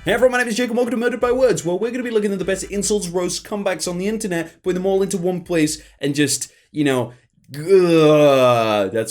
Hey everyone, my name is Jake and welcome to Murdered by Words, where we're going to be looking at the best insults, roasts, comebacks on the internet, putting them all into one place, and just, that's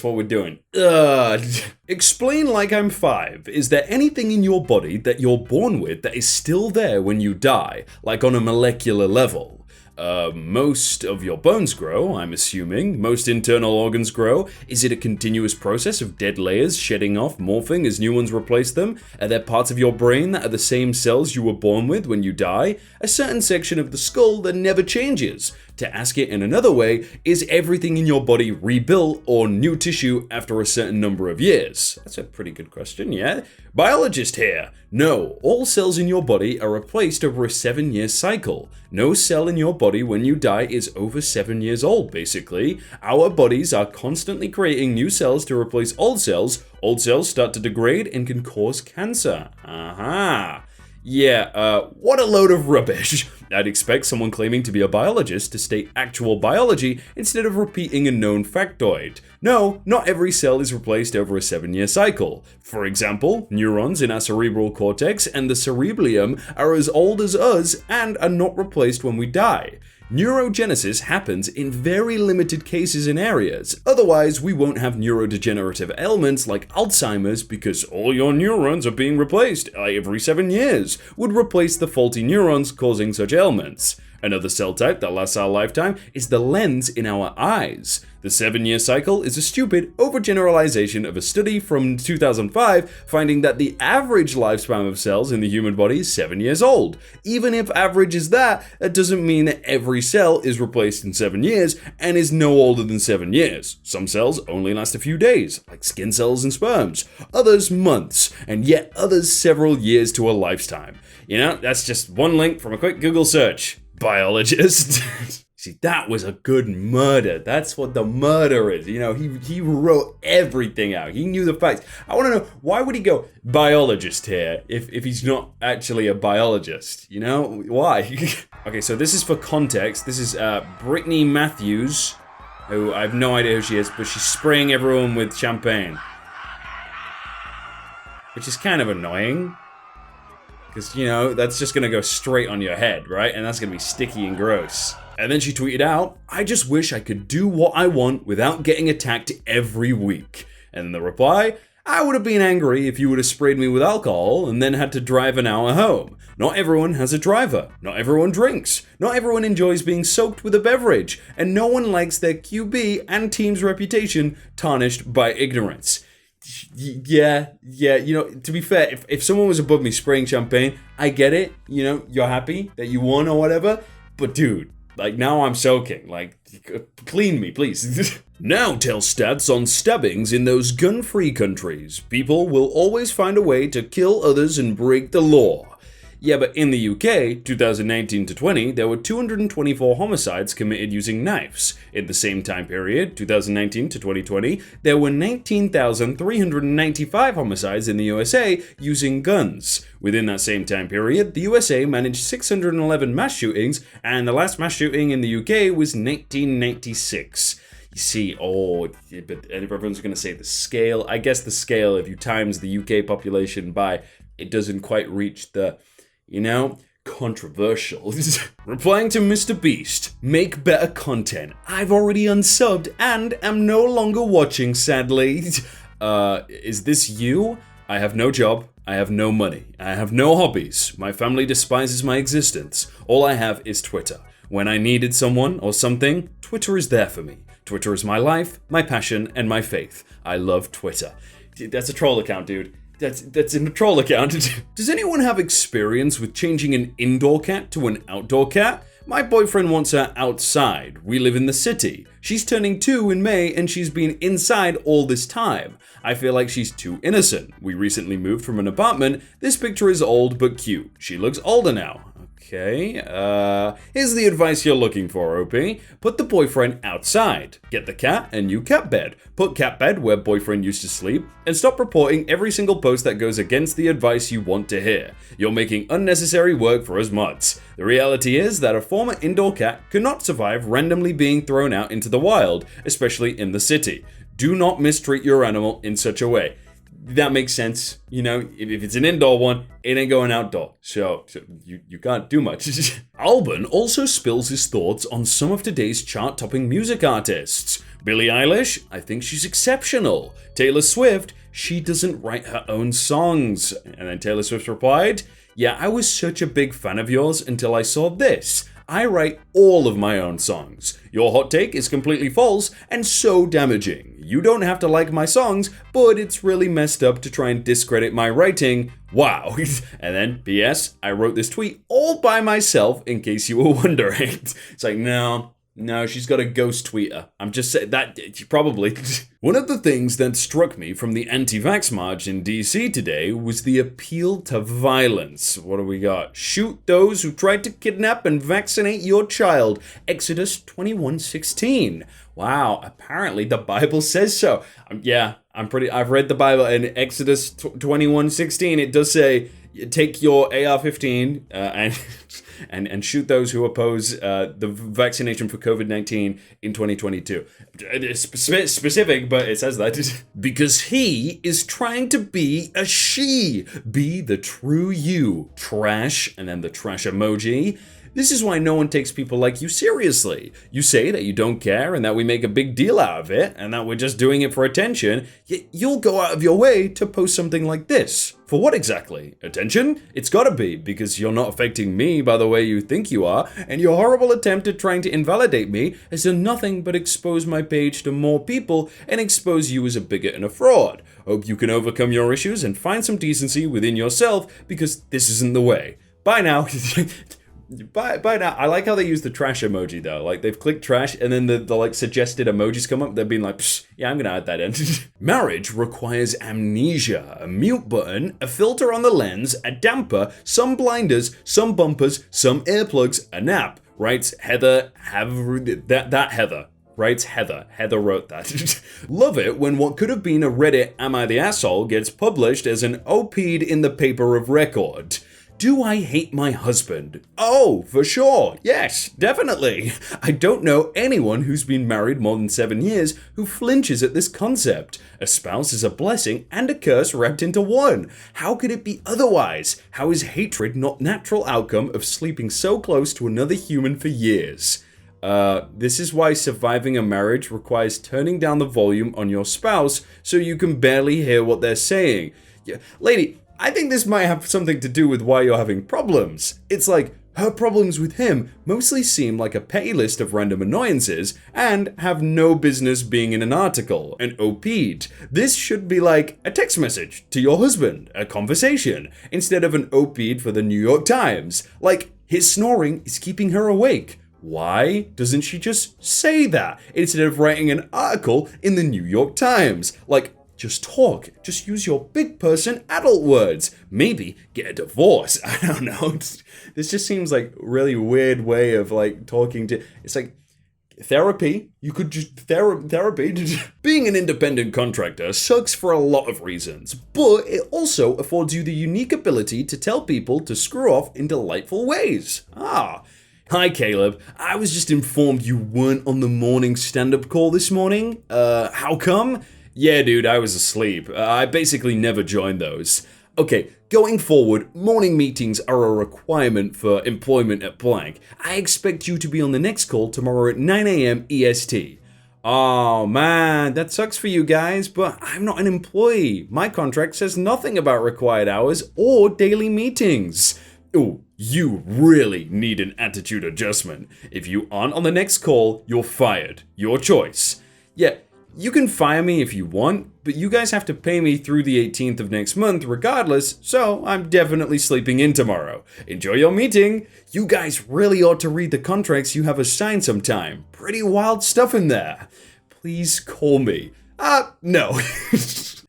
what we're doing. Explain like I'm 5. Is there anything in your body that you're born with that is still there when you die, like on a molecular level? Most of your bones grow, I'm assuming. Most internal organs grow. Is it a continuous process of dead layers shedding off, morphing as new ones replace them? Are there parts of your brain that are the same cells you were born with when you die? A certain section of the skull that never changes? To ask it in another way, is everything in your body rebuilt or new tissue after a certain number of years? That's a pretty good question, yeah? Biologist here. No, all cells in your body are replaced over a 7-year cycle. No cell in your body when you die is over 7 years old, basically. Our bodies are constantly creating new cells to replace old cells. Old cells start to degrade and can cause cancer. Aha. Yeah, what a load of rubbish. I'd expect someone claiming to be a biologist to state actual biology instead of repeating a known factoid. No, not every cell is replaced over a 7-year cycle. For example, neurons in our cerebral cortex and the cerebellum are as old as us and are not replaced when we die. Neurogenesis happens in very limited cases and areas. Otherwise, we won't have neurodegenerative ailments like Alzheimer's because all your neurons are being replaced every 7 years, would replace the faulty neurons causing such ailments. Another cell type that lasts our lifetime is the lens in our eyes. The 7-year cycle is a stupid overgeneralization of a study from 2005 finding that the average lifespan of cells in the human body is 7 years old. Even if average is that doesn't mean that every cell is replaced in 7 years and is no older than 7 years. Some cells only last a few days, like skin cells and sperms. Others months, and yet others several years to a lifetime. That's just one link from a quick Google search. Biologist. See, that was a good murder. That's what the murder is. He wrote everything out. He knew the facts. I want to know, why would he go biologist here if he's not actually a biologist? Why? Okay, so this is for context. This is Brittany Matthews, who I have no idea who she is, but she's spraying everyone with champagne. Which is kind of annoying. Because, that's just going to go straight on your head, right? And that's going to be sticky and gross. And then she tweeted out, "I just wish I could do what I want without getting attacked every week." And the reply, "I would have been angry if you would have sprayed me with alcohol and then had to drive an hour home. Not everyone has a driver. Not everyone drinks. Not everyone enjoys being soaked with a beverage. And no one likes their QB and team's reputation tarnished by ignorance." Yeah, to be fair, if someone was above me spraying champagne, I get it, you're happy that you won or whatever, but dude, now I'm soaking, clean me, please. Now tell stats on stabbings in those gun-free countries. People will always find a way to kill others and break the law. Yeah, but in the UK, 2019 to 20, there were 224 homicides committed using knives. In the same time period, 2019 to 2020, there were 19,395 homicides in the USA using guns. Within that same time period, the USA managed 611 mass shootings, and the last mass shooting in the UK was 1996. You see, but everyone's going to say the scale. I guess the scale, if you times the UK population by, it doesn't quite reach the... controversial. Replying to Mr. Beast, "Make better content. I've already unsubbed and am no longer watching, sadly." Is this you? I have no job. I have no money. I have no hobbies. My family despises my existence. All I have is Twitter. When I needed someone or something, Twitter is there for me. Twitter is my life, my passion, and my faith. I love Twitter. That's a troll account, dude. That's in a troll account. Does anyone have experience with changing an indoor cat to an outdoor cat? My boyfriend wants her outside. We live in the city. She's turning 2 in May and she's been inside all this time. I feel like she's too innocent. We recently moved from an apartment. This picture is old but cute. She looks older now. Okay, here's the advice you're looking for, OP. Put the boyfriend outside. Get the cat a new cat bed. Put cat bed where boyfriend used to sleep. And stop reporting every single post that goes against the advice you want to hear. You're making unnecessary work for us mutts. The reality is that a former indoor cat cannot survive randomly being thrown out into the wild, especially in the city. Do not mistreat your animal in such a way. that makes sense. You know, if it's an indoor one, it ain't going outdoor. So you can't do much. Alban also spills his thoughts on some of today's chart-topping music artists. Billie Eilish, I think she's exceptional. Taylor Swift, she doesn't write her own songs. And then Taylor Swift replied, yeah, I was such a big fan of yours until I saw this. I write all of my own songs. Your hot take is completely false and so damaging. You don't have to like my songs, but it's really messed up to try and discredit my writing. Wow. And then, P.S. I wrote this tweet all by myself in case you were wondering. It's like, no, she's got a ghost tweeter. I'm just saying that, probably. One of the things that struck me from the anti-vax march in DC today was the appeal to violence. What do we got? Shoot those who tried to kidnap and vaccinate your child. Exodus 21:16. Wow, apparently the Bible says so. I've read the Bible, and Exodus 21:16, it does say, take your AR-15 and shoot those who oppose the vaccination for COVID-19 in 2022. It's specific, but it says that. Because he is trying to be a she. Be the true you. Trash, and then the trash emoji. This is why no one takes people like you seriously. You say that you don't care and that we make a big deal out of it and that we're just doing it for attention, yet you'll go out of your way to post something like this. For what exactly? Attention? It's gotta be, because you're not affecting me by the way you think you are, and your horrible attempt at trying to invalidate me has done nothing but expose my page to more people and expose you as a bigot and a fraud. Hope you can overcome your issues and find some decency within yourself, because this isn't the way. Bye now. By now, I like how they use the trash emoji though. Like they've clicked trash and then the like suggested emojis come up. They've been like, yeah, I'm gonna add that in. Marriage requires amnesia, a mute button, a filter on the lens, a damper, some blinders, some bumpers, some earplugs, a nap. Writes Heather. That Heather. Writes Heather. Heather wrote that. Love it when what could have been a Reddit "Am I the asshole" gets published as an OP'd in the paper of record. Do I hate my husband? Oh, for sure. Yes, definitely. I don't know anyone who's been married more than 7 years who flinches at this concept. A spouse is a blessing and a curse wrapped into one. How could it be otherwise? How is hatred not natural outcome of sleeping so close to another human for years? This is why surviving a marriage requires turning down the volume on your spouse so you can barely hear what they're saying. Yeah, lady, I think this might have something to do with why you're having problems. It's like, her problems with him mostly seem like a petty list of random annoyances and have no business being in an article, an OP'd. This should be like a text message to your husband, a conversation, instead of an OP'd for the New York Times. Like, his snoring is keeping her awake. Why doesn't she just say that instead of writing an article in the New York Times? Like, just talk. Just use your big person adult words. Maybe get a divorce. I don't know. This just seems like a really weird way of like talking to. It's like therapy. You could just therapy. Being an independent contractor sucks for a lot of reasons, but it also affords you the unique ability to tell people to screw off in delightful ways. Hi Caleb, I was just informed you weren't on the morning stand-up call this morning. How come? Yeah, dude, I was asleep. I basically never joined those. Okay, going forward, morning meetings are a requirement for employment at blank. I expect you to be on the next call tomorrow at 9 a.m. EST. Oh man, that sucks for you guys, but I'm not an employee. My contract says nothing about required hours or daily meetings. Oh, you really need an attitude adjustment. If you aren't on the next call, you're fired. Your choice. Yeah. You can fire me if you want, but you guys have to pay me through the 18th of next month regardless, so I'm definitely sleeping in tomorrow. Enjoy your meeting. You guys really ought to read the contracts you have assigned sometime. Pretty wild stuff in there. Please call me. No.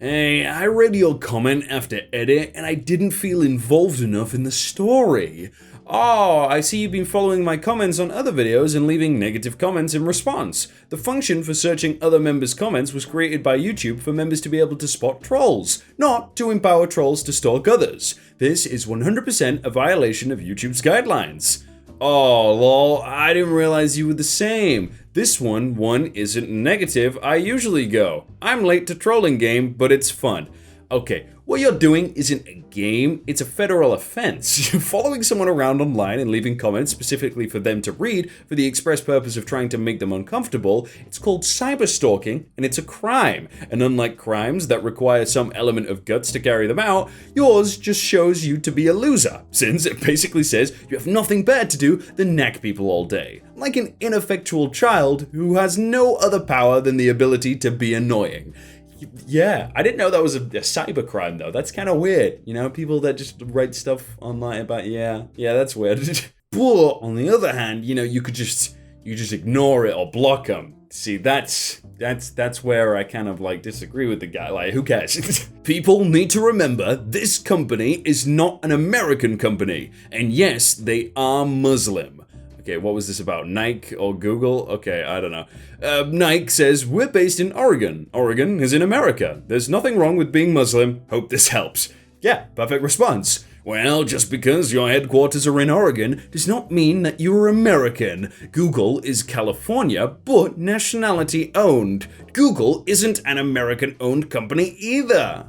Hey, I read your comment after edit and I didn't feel involved enough in the story. Oh, I see you've been following my comments on other videos and leaving negative comments in response. The function for searching other members' comments was created by YouTube for members to be able to spot trolls, not to empower trolls to stalk others. This is 100% a violation of YouTube's guidelines. Oh, lol, I didn't realize you were the same. This one isn't negative, I usually go. I'm late to trolling game, but it's fun. Okay, what you're doing isn't a game, it's a federal offense. You're following someone around online and leaving comments specifically for them to read for the express purpose of trying to make them uncomfortable. It's called cyber stalking, and it's a crime. And unlike crimes that require some element of guts to carry them out, yours just shows you to be a loser, since it basically says you have nothing better to do than nag people all day. Like an ineffectual child who has no other power than the ability to be annoying. Yeah, I didn't know that was a cyber crime though. That's kind of weird. You know, people that just write stuff online about, yeah, that's weird. But on the other hand, you know, you just ignore it or block them. See, that's where I kind of like disagree with the guy. Like, who cares? People need to remember this company is not an American company. And yes, they are Muslim. Okay, what was this about? Nike or Google? Okay, I don't know. Nike says, we're based in Oregon. Oregon is in America. There's nothing wrong with being Muslim. Hope this helps. Yeah, perfect response. Well, just because your headquarters are in Oregon does not mean that you're American. Google is California, but nationality owned. Google isn't an American-owned company either.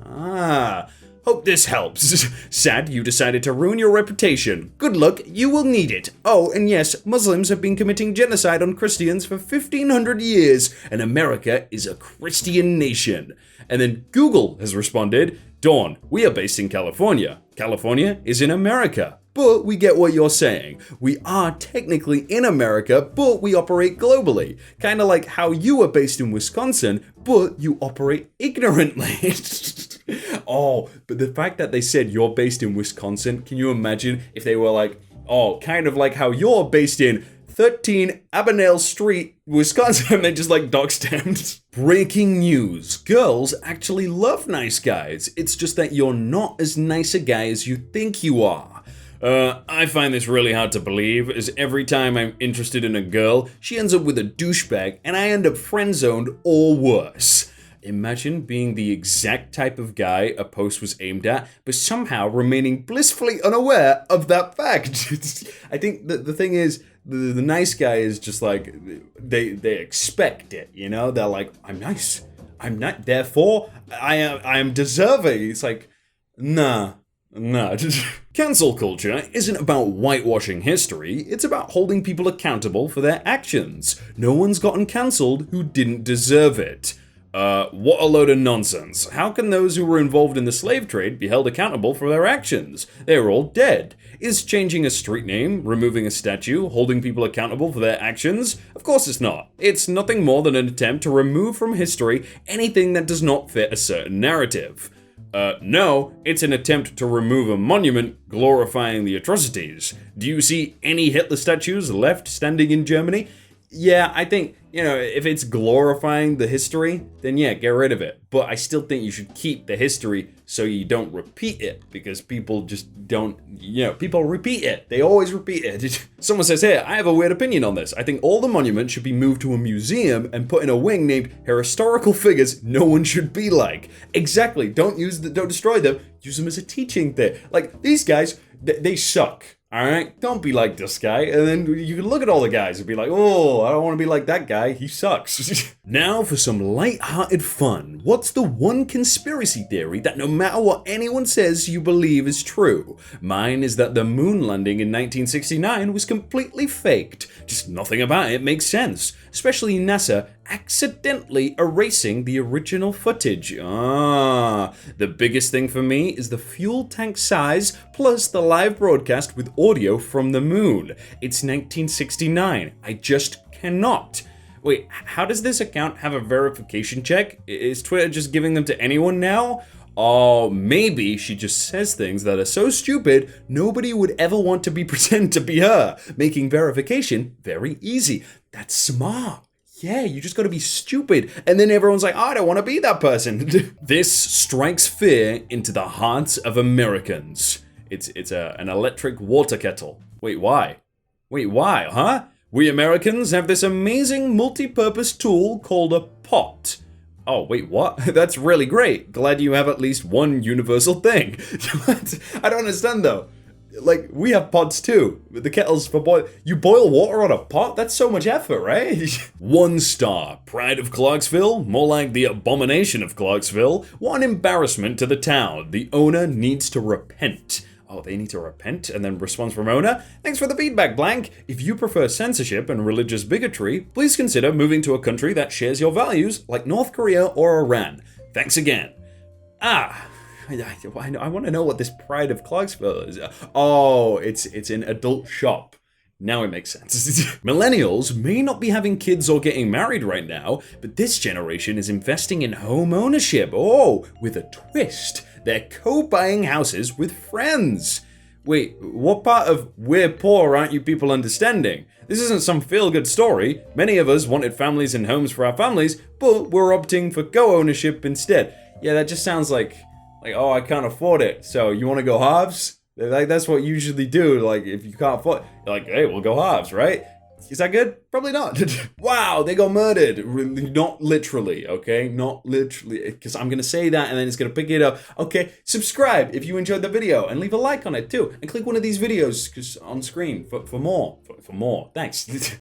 Hope this helps. Sad you decided to ruin your reputation. Good luck, you will need it. Oh, and yes, Muslims have been committing genocide on Christians for 1,500 years, and America is a Christian nation. And then Google has responded, Dawn, we are based in California. California is in America. But we get what you're saying. We are technically in America, but we operate globally. Kind of like how you are based in Wisconsin, but you operate ignorantly. Oh, but the fact that they said you're based in Wisconsin, can you imagine if they were like, oh, kind of like how you're based in 13 Abenale Street, Wisconsin, and they just like dog-stamped. Breaking news. Girls actually love nice guys. It's just that you're not as nice a guy as you think you are. I find this really hard to believe, as every time I'm interested in a girl, she ends up with a douchebag, and I end up friend-zoned or worse. Imagine being the exact type of guy a post was aimed at, but somehow remaining blissfully unaware of that fact. I think the thing is, the nice guy is just like, they expect it, you know? They're like, I'm nice. I'm not, therefore, I am deserving. It's like, nah. Cancel culture isn't about whitewashing history, it's about holding people accountable for their actions. No one's gotten cancelled who didn't deserve it. What a load of nonsense. How can those who were involved in the slave trade be held accountable for their actions? They are all dead. Is changing a street name, removing a statue, holding people accountable for their actions? Of course it's not. It's nothing more than an attempt to remove from history anything that does not fit a certain narrative. No, it's an attempt to remove a monument glorifying the atrocities. Do you see any Hitler statues left standing in Germany? Yeah, I think, you know, if it's glorifying the history, then yeah, get rid of it. But I still think you should keep the history so you don't repeat it, because people just don't, you know, people repeat it. They always repeat it. Someone says, hey, I have a weird opinion on this. I think all the monuments should be moved to a museum and put in a wing named historical figures no one should be like. Exactly. Don't destroy them. Use them as a teaching thing. Like, these guys, they suck. Alright, don't be like this guy, and then you can look at all the guys and be like, oh, I don't want to be like that guy, he sucks. Now for some light-hearted fun. What's the one conspiracy theory that no matter what anyone says you believe is true? Mine is that the moon landing in 1969 was completely faked. Just nothing about it makes sense, especially NASA accidentally erasing the original footage. The biggest thing for me is the fuel tank size plus the live broadcast with audio from the moon. It's 1969. I just cannot. Wait, how does this account have a verification check? Is Twitter just giving them to anyone now? Oh, maybe she just says things that are so stupid nobody would ever want to pretend to be her, making verification very easy. That's smart. Yeah, you just gotta be stupid. And then everyone's like, oh, I don't wanna be that person. This strikes fear into the hearts of Americans. It's an electric water kettle. Wait, why? Huh? We Americans have this amazing multi-purpose tool called a pot. Oh, wait, what? That's really great. Glad you have at least one universal thing. I don't understand though. Like, we have pots too. The kettle's for boil. You boil water on a pot? That's so much effort, right? 1 star. Pride of Clarksville? More like the abomination of Clarksville. What an embarrassment to the town. The owner needs to repent. Oh, they need to repent? And then response from owner? Thanks for the feedback, blank. If you prefer censorship and religious bigotry, please consider moving to a country that shares your values, like North Korea or Iran. Thanks again. I want to know what this Pride of Clarksville is. Oh, it's an adult shop. Now it makes sense. Millennials may not be having kids or getting married right now, but this generation is investing in home ownership. Oh, with a twist. They're co-buying houses with friends. Wait, what part of we're poor aren't you people understanding? This isn't some feel-good story. Many of us wanted families and homes for our families, but we're opting for co-ownership instead. Yeah, that just sounds like, oh, I can't afford it, so you want to go halves? Like, that's what you usually do. Like, if you can't afford, you're like, hey, we'll go halves, right? Is that good? Probably not. Wow, they got murdered. Not literally, okay? Not literally, because I'm going to say that and then it's going to pick it up. Okay, subscribe if you enjoyed the video and leave a like on it too. And click one of these videos on screen for more. For more. Thanks.